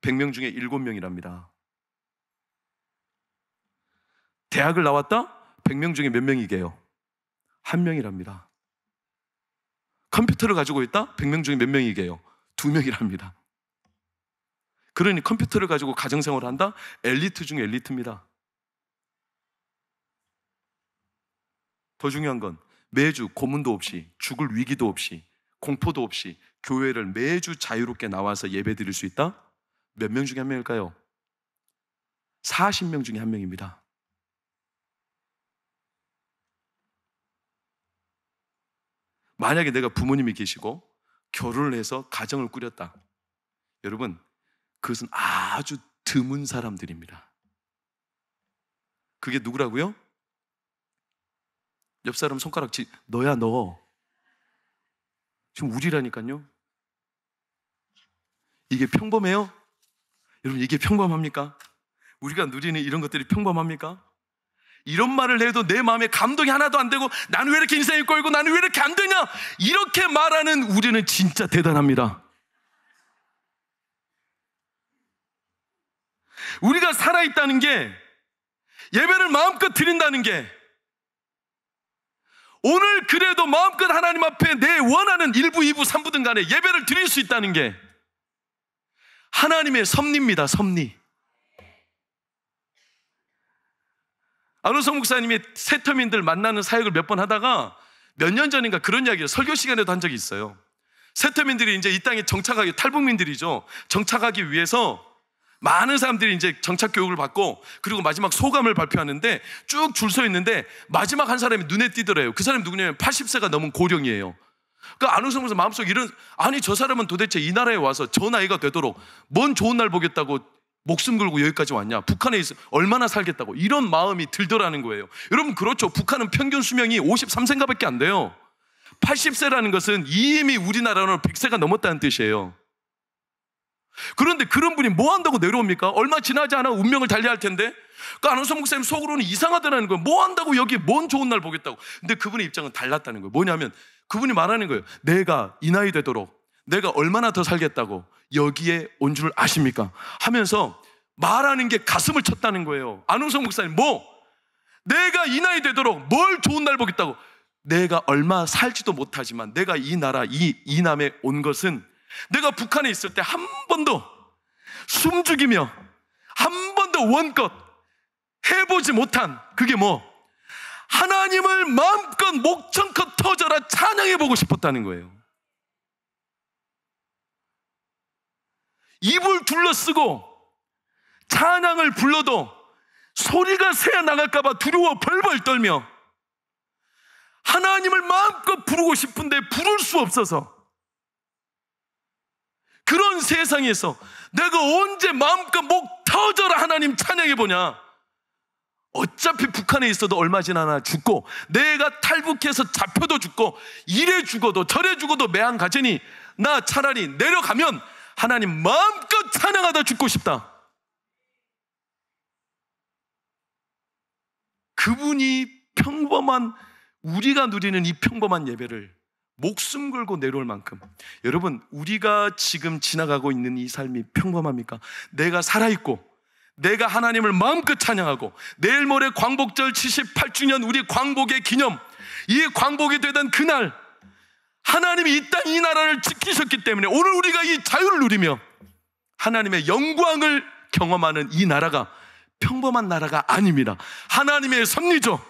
S1: 100명 중에 7명이랍니다. 대학을 나왔다? 100명 중에 몇 명이게요? 1명이랍니다. 컴퓨터를 가지고 있다? 100명 중에 몇 명이게요? 2명이랍니다. 그러니 컴퓨터를 가지고 가정생활을 한다? 엘리트 중에 엘리트입니다. 더 중요한 건 매주 고문도 없이, 죽을 위기도 없이, 공포도 없이 교회를 매주 자유롭게 나와서 예배 드릴 수 있다? 몇 명 중에 한 명일까요? 40명 중에 한 명입니다. 만약에 내가 부모님이 계시고 결혼을 해서 가정을 꾸렸다. 여러분, 그것은 아주 드문 사람들입니다. 그게 누구라고요? 옆 사람 손가락 너야 너. 지금 우리라니까요. 이게 평범해요? 여러분, 이게 평범합니까? 우리가 누리는 이런 것들이 평범합니까? 이런 말을 해도 내 마음에 감동이 하나도 안 되고, 나는 왜 이렇게 인생이 꼬이고 나는 왜 이렇게 안 되냐, 이렇게 말하는 우리는 진짜 대단합니다. 우리가 살아있다는 게, 예배를 마음껏 드린다는 게, 오늘 그래도 마음껏 하나님 앞에 내 원하는 1부, 2부, 3부든 간에 예배를 드릴 수 있다는 게 하나님의 섭리입니다. 섭리. 안호성 목사님이 새터민들 만나는 사역을 몇 번 하다가 몇 년 전인가 그런 이야기를 설교 시간에도 한 적이 있어요. 새터민들이 이제 이 땅에 정착하기, 탈북민들이죠. 정착하기 위해서 많은 사람들이 이제 정착 교육을 받고, 그리고 마지막 소감을 발표하는데 쭉 줄 서 있는데 마지막 한 사람이 눈에 띄더래요. 그 사람이 누구냐면 80세가 넘은 고령이에요. 그러니까 안호성 목사 마음속에 아니 저 사람은 도대체 이 나라에 와서 저 나이가 되도록 뭔 좋은 날 보겠다고 목숨 걸고 여기까지 왔냐, 북한에 있어 얼마나 살겠다고, 이런 마음이 들더라는 거예요. 여러분, 그렇죠. 북한은 평균 수명이 53세인가밖에 안 돼요. 80세라는 것은 이미 우리나라는 100세가 넘었다는 뜻이에요. 그런데 그런 분이 뭐 한다고 내려옵니까? 얼마 지나지 않아 운명을 달리할 텐데. 그러니까 안호성 목사님 속으로는 이상하다는 거예요. 뭐 한다고 여기 뭔 좋은 날 보겠다고. 근데 그분의 입장은 달랐다는 거예요. 뭐냐면 그분이 말하는 거예요. 내가 이 나이 되도록 내가 얼마나 더 살겠다고 여기에 온 줄 아십니까? 하면서 말하는 게 가슴을 쳤다는 거예요. 안호성 목사님, 내가 이 나이 되도록 뭘 좋은 날 보겠다고. 내가 얼마 살지도 못하지만 내가 이 나라, 이 남에 온 것은, 내가 북한에 있을 때 한 번도 숨죽이며 한 번도 원껏 해보지 못한 그게 하나님을 마음껏 목청껏 터져라 찬양해보고 싶었다는 거예요. 입을 둘러쓰고 찬양을 불러도 소리가 새어 나갈까봐 두려워 벌벌 떨며 하나님을 마음껏 부르고 싶은데 부를 수 없어서, 그런 세상에서 내가 언제 마음껏 목 터져라 하나님 찬양해보냐. 어차피 북한에 있어도 얼마 지나나 죽고, 내가 탈북해서 잡혀도 죽고, 이래 죽어도 저래 죽어도 매한 가지니 나 차라리 내려가면 하나님 마음껏 찬양하다 죽고 싶다. 그분이 평범한, 우리가 누리는 이 평범한 예배를 목숨 걸고 내려올 만큼, 여러분, 우리가 지금 지나가고 있는 이 삶이 평범합니까? 내가 살아있고 내가 하나님을 마음껏 찬양하고, 내일 모레 광복절 78주년 우리 광복의 기념, 이 광복이 되던 그날 하나님이 이 땅, 이 나라를 지키셨기 때문에 오늘 우리가 이 자유를 누리며 하나님의 영광을 경험하는 이 나라가 평범한 나라가 아닙니다. 하나님의 섭리죠.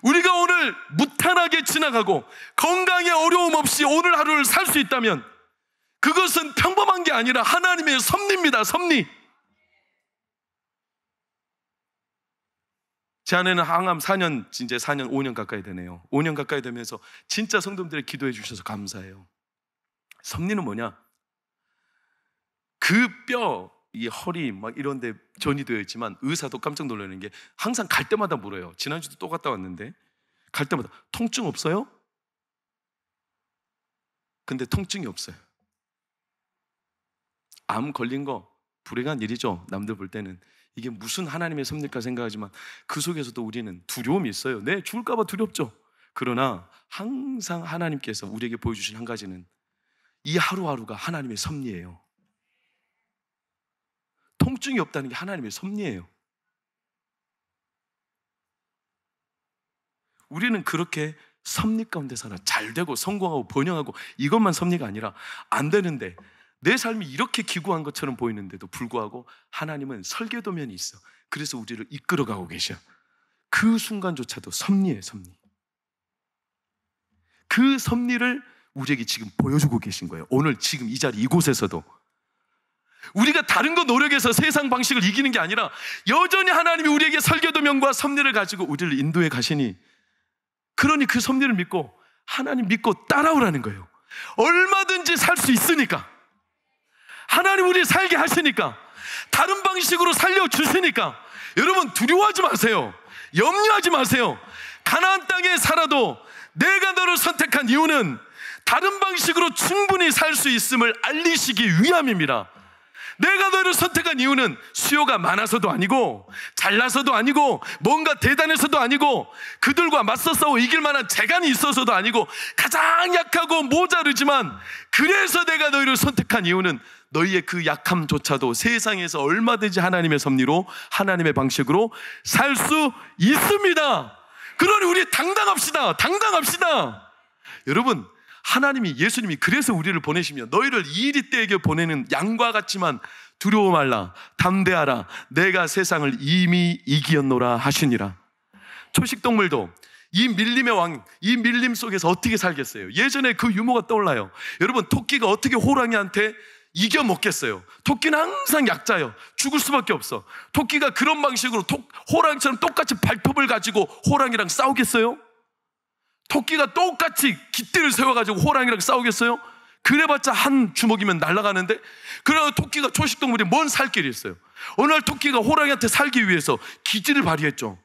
S1: 우리가 오늘 무탈하게 지나가고 건강에 어려움 없이 오늘 하루를 살 수 있다면 그것은 평범한 게 아니라 하나님의 섭리입니다. 섭리. 제 아내는 항암 4년, 5년 가까이 되네요. 5년 가까이 되면서 진짜 성도님들이 기도해 주셔서 감사해요. 섭리는 뭐냐? 그 뼈, 이 허리 막 이런 데 전이 되어 있지만 의사도 깜짝 놀라는 게 항상 갈 때마다 물어요. 지난주도 또 갔다 왔는데 갈 때마다 통증 없어요? 근데 통증이 없어요. 암 걸린 거 불행한 일이죠. 남들 볼 때는 이게 무슨 하나님의 섭리일까 생각하지만 그 속에서도 우리는 두려움이 있어요. 네, 죽을까 봐 두렵죠. 그러나 항상 하나님께서 우리에게 보여주신 한 가지는 이 하루하루가 하나님의 섭리예요. 통증이 없다는 게 하나님의 섭리예요. 우리는 그렇게 섭리 가운데 살아 잘 되고 성공하고 번영하고 이것만 섭리가 아니라 안 되는데, 내 삶이 이렇게 기구한 것처럼 보이는데도 불구하고 하나님은 설계도면이 있어. 그래서 우리를 이끌어가고 계셔. 그 순간조차도 섭리예요. 섭리. 그 섭리를 우리에게 지금 보여주고 계신 거예요. 오늘 지금 이 자리 이곳에서도 우리가 다른 거 노력해서 세상 방식을 이기는 게 아니라 여전히 하나님이 우리에게 설계도면과 섭리를 가지고 우리를 인도해 가시니, 그러니 그 섭리를 믿고 하나님 믿고 따라오라는 거예요. 얼마든지 살 수 있으니까, 하나님 우리 살게 하시니까, 다른 방식으로 살려주시니까 여러분 두려워하지 마세요. 염려하지 마세요. 가나안 땅에 살아도 내가 너를 선택한 이유는 다른 방식으로 충분히 살 수 있음을 알리시기 위함입니다. 내가 너를 선택한 이유는 수요가 많아서도 아니고 잘나서도 아니고 뭔가 대단해서도 아니고 그들과 맞서 싸워 이길 만한 재간이 있어서도 아니고 가장 약하고 모자르지만 그래서 내가 너희를 선택한 이유는 너희의 그 약함조차도 세상에서 얼마든지 하나님의 섭리로 하나님의 방식으로 살 수 있습니다. 그러니 우리 당당합시다. 당당합시다. 여러분, 하나님이, 예수님이 그래서 우리를 보내시며 너희를 이 일이 때에게 보내는 양과 같지만 두려워 말라, 담대하라, 내가 세상을 이미 이기었노라 하시니라. 초식동물도 이 밀림의 왕, 이 밀림 속에서 어떻게 살겠어요? 예전에 그 유머가 떠올라요. 여러분, 토끼가 어떻게 호랑이한테 이겨 먹겠어요? 토끼는 항상 약자예요. 죽을 수밖에 없어. 토끼가 그런 방식으로 호랑이처럼 똑같이 발톱을 가지고 호랑이랑 싸우겠어요? 토끼가 똑같이 깃대를 세워가지고 호랑이랑 싸우겠어요? 그래봤자 한 주먹이면 날아가는데, 그러나 토끼가, 초식동물이 뭔 살 길이 있어요? 어느 날 토끼가 호랑이한테 살기 위해서 기지를 발휘했죠.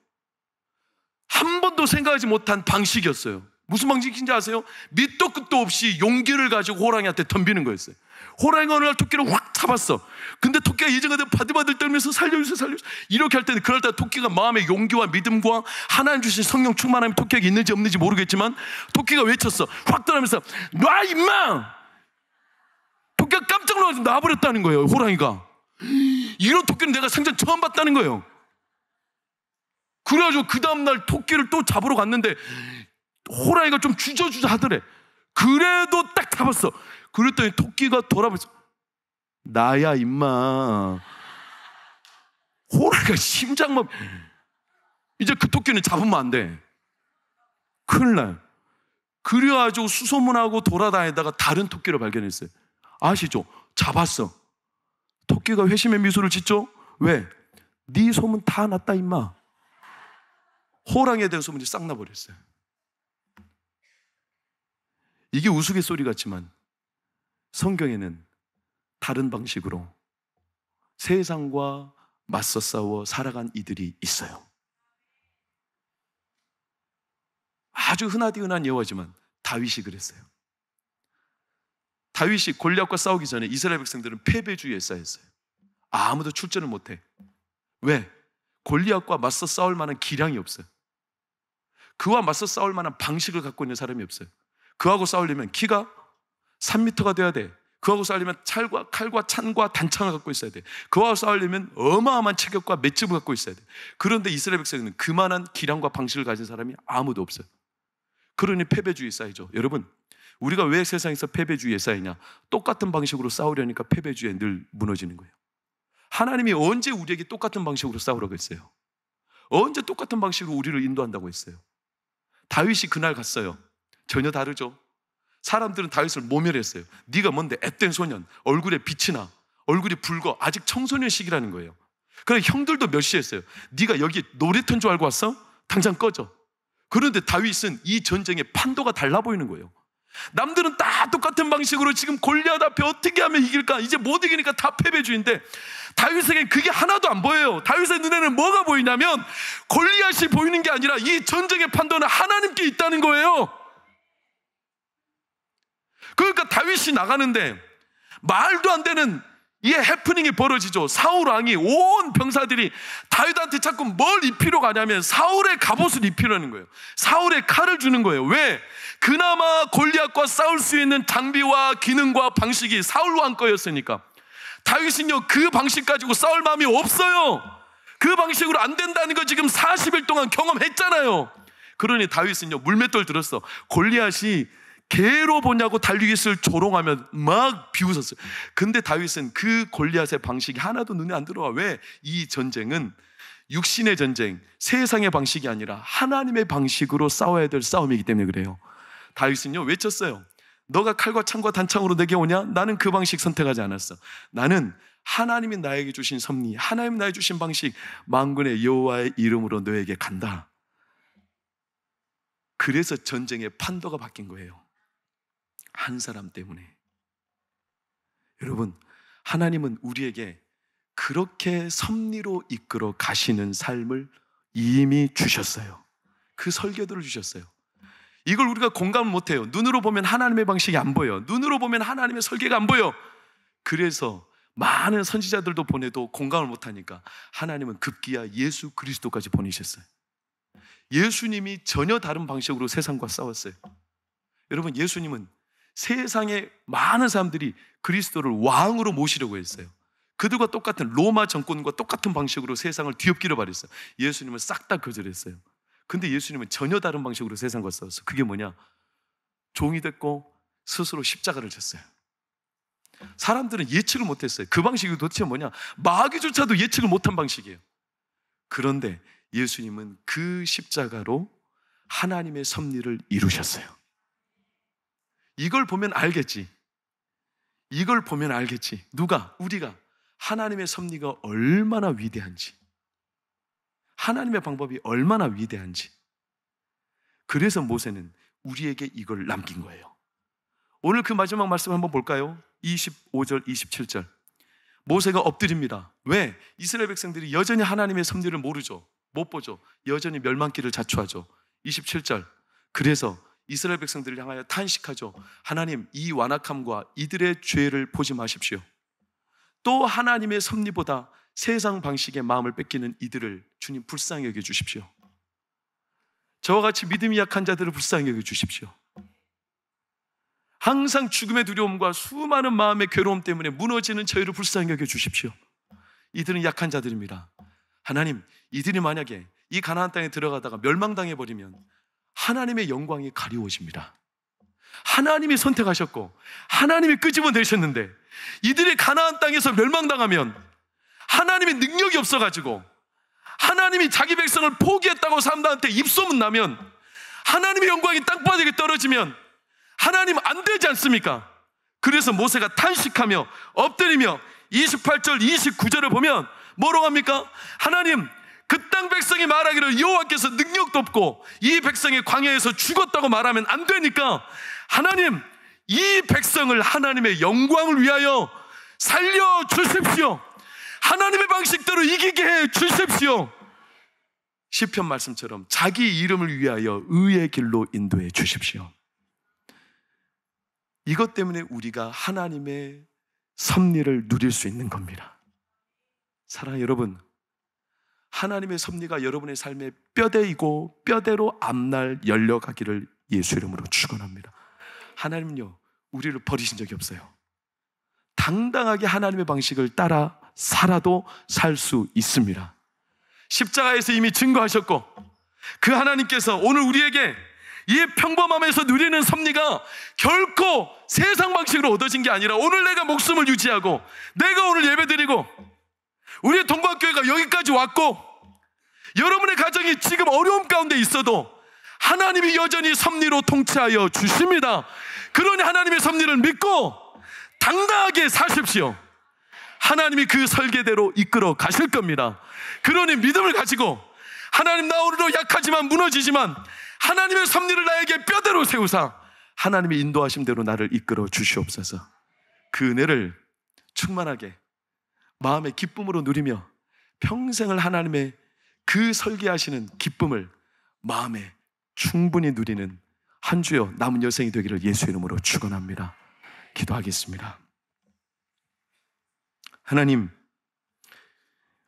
S1: 한 번도 생각하지 못한 방식이었어요. 무슨 방식인지 아세요? 밑도 끝도 없이 용기를 가지고 호랑이한테 덤비는 거였어요. 호랑이가 어느 날 토끼를 확 잡았어. 근데 토끼가 이제까지 바들바들 떨면서 살려주세요, 살려주세요 이렇게 할 때는, 그럴 때 토끼가 마음의 용기와 믿음과 하나님 주신 성령 충만함이 토끼에게 있는지 없는지 모르겠지만 토끼가 외쳤어. 확 떠나면서 놔 임마! 토끼가 깜짝 놀라서 놔버렸다는 거예요. 호랑이가. 이런 토끼는 내가 생전 처음 봤다는 거예요. 그래가지고 그 다음날 토끼를 또 잡으러 갔는데 호랑이가 좀 주저주저 하더래. 그래도 딱 잡았어. 그랬더니 토끼가 돌아보면서 나야 임마. 호랑이가 심장만, 이제 그 토끼는 잡으면 안 돼. 큰일 나요. 그래가지고 수소문하고 돌아다니다가 다른 토끼를 발견했어요. 아시죠? 잡았어. 토끼가 회심의 미소를 짓죠? 왜? 네 소문 다 났다 임마. 호랑이에 대한 소문이 싹 나버렸어요. 이게 우스갯소리 같지만 성경에는 다른 방식으로 세상과 맞서 싸워 살아간 이들이 있어요. 아주 흔하디 흔한 예화지만 다윗이 그랬어요. 다윗이 골리앗과 싸우기 전에 이스라엘 백성들은 패배주의에 쌓였어요. 아무도 출전을 못해. 왜? 골리앗과 맞서 싸울 만한 기량이 없어요. 그와 맞서 싸울 만한 방식을 갖고 있는 사람이 없어요. 그하고 싸우려면 키가 3m가 돼야 돼. 그하고 싸우려면 칼과 찬과 단창을 갖고 있어야 돼. 그하고 싸우려면 어마어마한 체격과 맷집을 갖고 있어야 돼. 그런데 이스라엘 백성은 그만한 기량과 방식을 가진 사람이 아무도 없어요. 그러니 패배주의에 쌓이죠. 여러분, 우리가 왜 세상에서 패배주의에 쌓이냐? 똑같은 방식으로 싸우려니까 패배주의에 늘 무너지는 거예요. 하나님이 언제 우리에게 똑같은 방식으로 싸우라고 했어요? 언제 똑같은 방식으로 우리를 인도한다고 했어요? 다윗이 그날 갔어요. 전혀 다르죠. 사람들은 다윗을 모멸했어요. 네가 뭔데 앳된 소년, 얼굴에 빛이 나, 얼굴이 붉어, 아직 청소년 시기라는 거예요. 그래 형들도 멸시했어요. 네가 여기 놀이터인 줄 알고 왔어? 당장 꺼져. 그런데 다윗은 이 전쟁의 판도가 달라 보이는 거예요. 남들은 다 똑같은 방식으로 지금 골리앗 앞에 어떻게 하면 이길까? 이제 못 이기니까 다 패배주의인데 다윗에겐 그게 하나도 안 보여요. 다윗의 눈에는 뭐가 보이냐면 골리앗이 보이는 게 아니라 이 전쟁의 판도는 하나님께 있다는 거예요. 그러니까 다윗이 나가는데 말도 안 되는 이 해프닝이 벌어지죠. 사울 왕이 온 병사들이 다윗한테 자꾸 뭘 입히러 가냐면 사울의 갑옷을 입히려는 거예요. 사울의 칼을 주는 거예요. 왜? 그나마 골리앗과 싸울 수 있는 장비와 기능과 방식이 사울 왕 거였으니까. 다윗은요 그 방식 가지고 싸울 마음이 없어요. 그 방식으로 안 된다는 거 지금 40일 동안 경험했잖아요. 그러니 다윗은요 물맷돌 들었어. 골리앗이 개로 보냐고 달리기를 조롱하며 막 비웃었어요. 근데 다윗은 그 골리앗의 방식이 하나도 눈에 안 들어와. 왜? 이 전쟁은 육신의 전쟁, 세상의 방식이 아니라 하나님의 방식으로 싸워야 될 싸움이기 때문에 그래요. 다윗은요 외쳤어요. 너가 칼과 창과 단창으로 내게 오냐? 나는 그 방식 선택하지 않았어. 나는 하나님이 나에게 주신 섭리, 하나님이 나에게 주신 방식, 만군의 여호와의 이름으로 너에게 간다. 그래서 전쟁의 판도가 바뀐 거예요. 한 사람 때문에. 여러분, 하나님은 우리에게 그렇게 섭리로 이끌어 가시는 삶을 이미 주셨어요. 그 설계도를 주셨어요. 이걸 우리가 공감을 못해요. 눈으로 보면 하나님의 방식이 안 보여요. 눈으로 보면 하나님의 설계가 안 보여. 그래서 많은 선지자들도 보내도 공감을 못하니까 하나님은 급기야 예수 그리스도까지 보내셨어요. 예수님이 전혀 다른 방식으로 세상과 싸웠어요. 여러분, 예수님은 세상의 많은 사람들이 그리스도를 왕으로 모시려고 했어요. 그들과 똑같은 로마 정권과 똑같은 방식으로 세상을 뒤엎기를 바랬어요. 예수님은 싹 다 거절했어요. 근데 예수님은 전혀 다른 방식으로 세상과 싸웠어요. 그게 뭐냐? 종이 됐고 스스로 십자가를 졌어요. 사람들은 예측을 못했어요. 그 방식이 도대체 뭐냐? 마귀조차도 예측을 못한 방식이에요. 그런데 예수님은 그 십자가로 하나님의 섭리를 이루셨어요. 이걸 보면 알겠지. 이걸 보면 알겠지. 누가? 우리가 하나님의 섭리가 얼마나 위대한지, 하나님의 방법이 얼마나 위대한지. 그래서 모세는 우리에게 이걸 남긴 거예요. 오늘 그 마지막 말씀 한번 볼까요? 25절, 27절. 모세가 엎드립니다. 왜? 이스라엘 백성들이 여전히 하나님의 섭리를 모르죠. 못 보죠. 여전히 멸망길을 자초하죠. 27절. 그래서 이스라엘 백성들을 향하여 탄식하죠. 하나님, 이 완악함과 이들의 죄를 보지 마십시오. 또 하나님의 섭리보다 세상 방식의 마음을 뺏기는 이들을 주님 불쌍히 여겨 주십시오. 저와 같이 믿음이 약한 자들을 불쌍히 여겨 주십시오. 항상 죽음의 두려움과 수많은 마음의 괴로움 때문에 무너지는 저희를 불쌍히 여겨 주십시오. 이들은 약한 자들입니다. 하나님, 이들이 만약에 이 가나안 땅에 들어가다가 멸망당해버리면 하나님의 영광이 가리워집니다. 하나님이 선택하셨고 하나님이 끄집어내셨는데 이들이 가나안 땅에서 멸망당하면 하나님의 능력이 없어가지고 하나님이 자기 백성을 포기했다고 사람들한테 입소문 나면 하나님의 영광이 땅바닥에 떨어지면 하나님 안 되지 않습니까? 그래서 모세가 탄식하며 엎드리며 28절 29절을 보면 뭐라고 합니까? 하나님, 그 땅 백성이 말하기를 여호와께서 능력도 없고 이 백성이 광야에서 죽었다고 말하면 안 되니까 하나님, 이 백성을 하나님의 영광을 위하여 살려주십시오. 하나님의 방식대로 이기게 해 주십시오. 시편 말씀처럼 자기 이름을 위하여 의의 길로 인도해 주십시오. 이것 때문에 우리가 하나님의 섭리를 누릴 수 있는 겁니다. 사랑하는 여러분, 하나님의 섭리가 여러분의 삶에 뼈대이고 뼈대로 앞날 열려가기를 예수 이름으로 축원합니다. 하나님은요, 우리를 버리신 적이 없어요. 당당하게 하나님의 방식을 따라 살아도 살 수 있습니다. 십자가에서 이미 증거하셨고 그 하나님께서 오늘 우리에게 이 평범함에서 누리는 섭리가 결코 세상 방식으로 얻어진 게 아니라 오늘 내가 목숨을 유지하고 내가 오늘 예배드리고 우리의 동방교회가 여기까지 왔고 여러분의 가정이 지금 어려움 가운데 있어도 하나님이 여전히 섭리로 통치하여 주십니다. 그러니 하나님의 섭리를 믿고 당당하게 사십시오. 하나님이 그 설계대로 이끌어 가실 겁니다. 그러니 믿음을 가지고 하나님, 나 오늘도 약하지만 무너지지만 하나님의 섭리를 나에게 뼈대로 세우사 하나님의 인도하심대로 나를 이끌어 주시옵소서. 그 은혜를 충만하게 마음의 기쁨으로 누리며 평생을 하나님의 그 설계하시는 기쁨을 마음에 충분히 누리는 한 주여 남은 여생이 되기를 예수 이름으로 축원합니다. 기도하겠습니다. 하나님,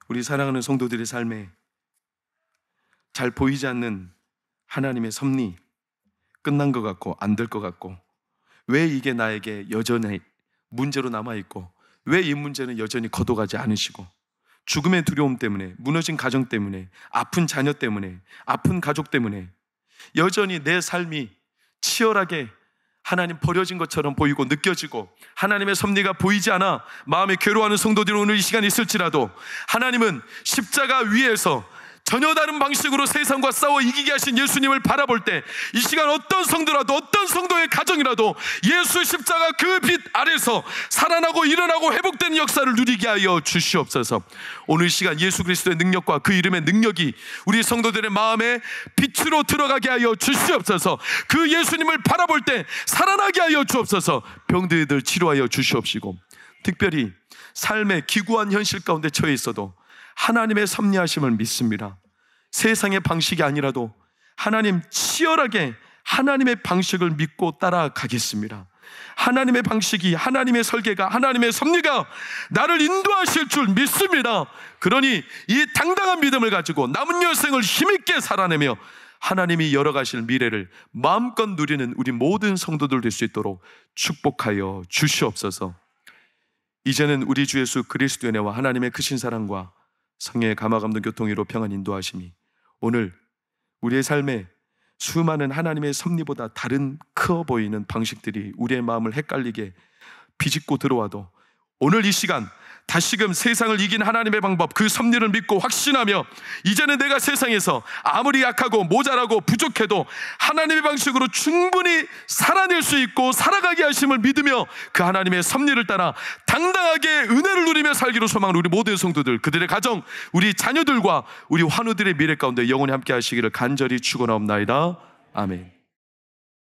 S1: 우리 사랑하는 성도들의 삶에 잘 보이지 않는 하나님의 섭리, 끝난 것 같고 안 될 것 같고 왜 이게 나에게 여전히 문제로 남아있고 왜 이 문제는 여전히 거둬가지 않으시고 죽음의 두려움 때문에, 무너진 가정 때문에, 아픈 자녀 때문에, 아픈 가족 때문에 여전히 내 삶이 치열하게 하나님 버려진 것처럼 보이고 느껴지고 하나님의 섭리가 보이지 않아 마음에 괴로워하는 성도들이 오늘 이 시간에 있을지라도 하나님은 십자가 위에서 전혀 다른 방식으로 세상과 싸워 이기게 하신 예수님을 바라볼 때 이 시간 어떤 성도라도 어떤 성도의 가정이라도 예수 십자가 그 빛 아래서 살아나고 일어나고 회복되는 역사를 누리게 하여 주시옵소서. 오늘 이 시간 예수 그리스도의 능력과 그 이름의 능력이 우리 성도들의 마음에 빛으로 들어가게 하여 주시옵소서. 그 예수님을 바라볼 때 살아나게 하여 주옵소서. 병들이들 치료하여 주시옵시고 특별히 삶의 기구한 현실 가운데 처해 있어도 하나님의 섭리하심을 믿습니다. 세상의 방식이 아니라도 하나님 치열하게 하나님의 방식을 믿고 따라가겠습니다. 하나님의 방식이, 하나님의 설계가, 하나님의 섭리가 나를 인도하실 줄 믿습니다. 그러니 이 당당한 믿음을 가지고 남은 여생을 힘있게 살아내며 하나님이 열어가실 미래를 마음껏 누리는 우리 모든 성도들 될 수 있도록 축복하여 주시옵소서. 이제는 우리 주 예수 그리스도의 은혜와 하나님의 크신 사랑과 성령의 감화감동 교통으로 평안 인도하심이 오늘 우리의 삶에 수많은 하나님의 섭리보다 다른 커 보이는 방식들이 우리의 마음을 헷갈리게 비집고 들어와도 오늘 이 시간 다시금 세상을 이긴 하나님의 방법, 그 섭리를 믿고 확신하며 이제는 내가 세상에서 아무리 약하고 모자라고 부족해도 하나님의 방식으로 충분히 살아낼 수 있고 살아가게 하심을 믿으며 그 하나님의 섭리를 따라 당당하게 은혜를 누리며 살기로 소망하는 우리 모든 성도들, 그들의 가정, 우리 자녀들과 우리 환우들의 미래 가운데 영원히 함께 하시기를 간절히 축원하옵나이다. 아멘.